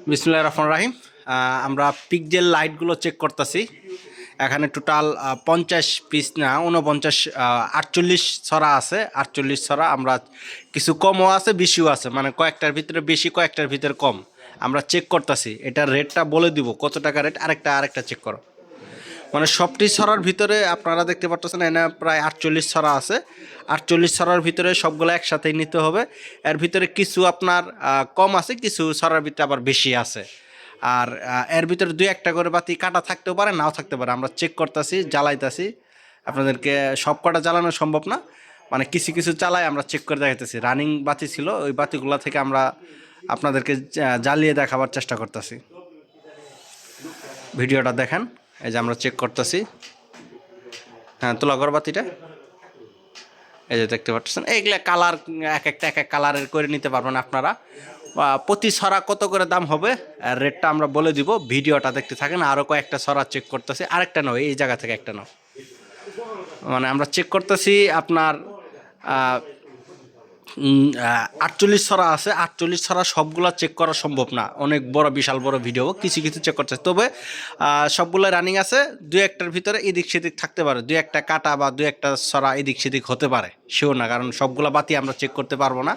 বিসমিল্লাহির রহমানির রহিম। আমরা পিকজেল লাইটগুলো চেক করতেছি। এখানে টোটাল 50 পিস না 49 48 ছড়া আছে। 48 ছড়া আমরা কিছু কমও আছে বেশিও আছে, মানে কয়েকটার ভিতরে বেশি কয়েকটার ভিতরে কম। আমরা চেক করতেছি, এটার রেটটা বলে দিব কত টাকা রেট। আরেকটা চেক করো, মানে সবটি ছড়ার ভিতরে আপনারা দেখতে পাচ্ছেন এনে প্রায় 48 ছড়া আছে। 48 ছড়ার ভিতরে সবগুলো একসাথেই নিতে হবে। এর ভিতরে কিছু আপনার কম আছে, কিছু ছড়ার ভিতরে আবার বেশি আছে। আর এর ভিতরে দুই একটা করে বাতি কাটা থাকতেও পারে, নাও থাকতে পারে। আমরা চেক করতেছি, জ্বালাইতেছি। আপনাদেরকে সব কটা জ্বালানো সম্ভব না, মানে কিছু কিছু চালাই আমরা চেক করে দেখাইতেছি। রানিং বাতি ছিল, ওই বাতিগুলো থেকে আমরা আপনাদেরকে জ্বালিয়ে দেখাবার চেষ্টা করতেছি। ভিডিওটা দেখেন। এই যে আমরা চেক করতেছি। হ্যাঁ, তোলা বাতিটা এই যে দেখতে পাচ্ছেন। এইগুলা কালার এক এক কালারের করে নিতে পারবেন আপনারা। প্রতি ছড়া কত করে দাম হবে রেটটা আমরা বলে দিব। ভিডিওটা দেখতে থাকেন। আরও কয়েকটা ছড়া চেক করতেছি, আরেকটা নয়, এই জায়গা থেকে একটা নাও। মানে আমরা চেক করতেছি আপনার 48 ছড়া আছে। 48 ছড়া সবগুলা চেক করা সম্ভব না, অনেক বড় বিশাল বড় ভিডিও। কিছু কিছু চেক করতে, তবে সবগুলো রানিং আছে। দুই একটার ভিতরে এদিক সেদিক থাকতে পারে, দুই একটা কাটা বা দুই একটা ছড়া এদিক সেদিক হতে পারে, শিওর না, কারণ সবগুলা বাতি আমরা চেক করতে পারবো না।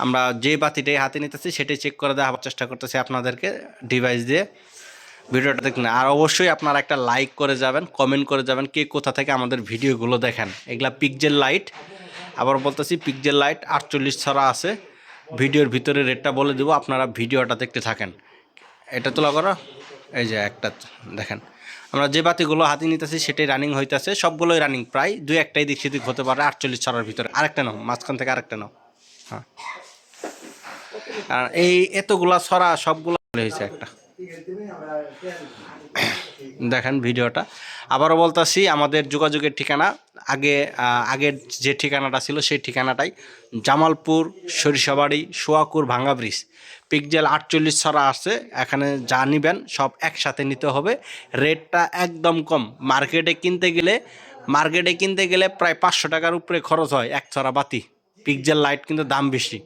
আমরা যে বাতিটাই হাতে নিতেছি সেটাই চেক করে দেওয়ার চেষ্টা করতেছি আপনাদেরকে ডিভাইস দিয়ে। ভিডিওটা দেখুন, আর অবশ্যই আপনারা একটা লাইক করে যাবেন, কমেন্ট করে যাবেন কে কোথা থেকে আমাদের ভিডিওগুলো দেখেন। এগুলা পিকজেল লাইট, আবার বলতেছি পিকজেল লাইট 48 ছড়া আছে। ভিডিওর ভিতরে রেটটা বলে দেবো, আপনারা ভিডিওটা দেখতে থাকেন। এটা তোলা করো, এই যে একটা দেখেন। আমরা যে বাতিগুলো হাতে নিতেছি সেটাই রানিং হইতেছে, সবগুলোই রানিং। প্রায় দুই একটাই দিক সেদিক হতে পারে 48 ছড়ার ভিতরে। আরেকটা নাও, মাঝখান থেকে আরেকটা নাও। হ্যাঁ, আর এই এতগুলা ছড়া সবগুলো হয়েছে একটা। দেখেন ভিডিওটা। আবারও বলতেছি, আমাদের যোগাযোগের ঠিকানা আগের যে ঠিকানাটা ছিল সেই ঠিকানাটাই, জামালপুর, সরিষাবাড়ি, সোয়াকুর, ভাঙ্গা ব্রিজ। পিকজেল 48 ছড়া আছে। এখানে যা নিবেন সব একসাথে নিতে হবে। রেটটা একদম কম। মার্কেটে কিনতে গেলে প্রায় 500 টাকার উপরে খরচ হয় এক ছড়া বাতি। পিকজেল লাইট কিন্তু দাম বেশি,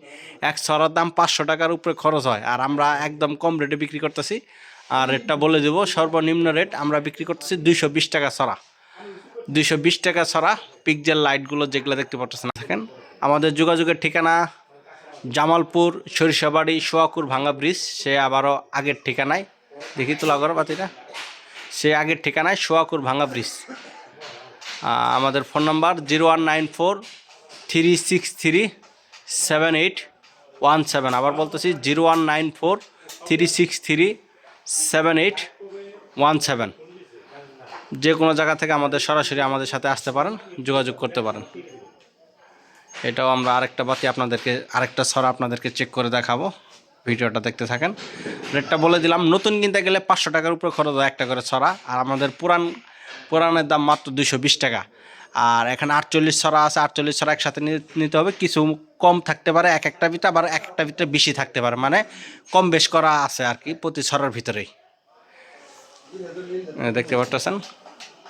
এক ছড়ার দাম 500 টাকার উপরে খরচ হয়। আর আমরা একদম কম রেটে বিক্রি করতেছি। আর রেটটা বলে দেবো, সর্বনিম্ন রেট আমরা বিক্রি করতেছি 220 টাকা ছড়া। 220 টাকা ছড়া পিকজেল লাইটগুলো যেগুলো দেখতে পাচ্ছেন। থাকেন, আমাদের যোগাযোগের ঠিকানা জামালপুর, সরিষাবাড়ি, সোয়াকুর, ভাঙ্গা ব্রিজ। সে আবারও আগের ঠিকানায়, দেখি তো লাগর বাতিটা, সে আগের ঠিকানায় সোয়াকুর, ভাঙ্গা ব্রিজ। আমাদের ফোন নাম্বার 0194-363-7817। আবার বলতেছি 0194-363-7817। যে কোনো জায়গা থেকে আমাদের সরাসরি আমাদের সাথে আসতে পারেন, যোগাযোগ করতে পারেন। এটাও আমরা আরেকটা বাতি আপনাদেরকে, আরেকটা ছড়া আপনাদেরকে চেক করে দেখাবো। ভিডিওটা দেখতে থাকেন। রেটটা বলে দিলাম। নতুন কিনতে গেলে 500 টাকার উপরে খরচ হয় একটা করে ছড়া। আর আমাদের পুরানের দাম মাত্র 220 টাকা। আর এখানে 48 ছড়া আছে। 48 ছড়া একসাথে নিতে হবে। কিছু কম থাকতে পারে এক একটা ভিতরে, আবার এক একটা ভিতরে বেশি থাকতে পারে, মানে কম বেশ করা আছে আর কি প্রতি ছড়ার ভিতরেই। দেখতে পাচ্ছেন,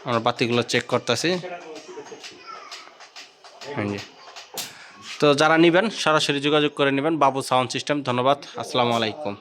আমরা বাতিগুলো চেক করতেছি। তো যারা নেবেন সরাসরি যোগাযোগ করে নেবেন বাবু সাউন্ড সিস্টেম। ধন্যবাদ, আসসালামু আলাইকুম।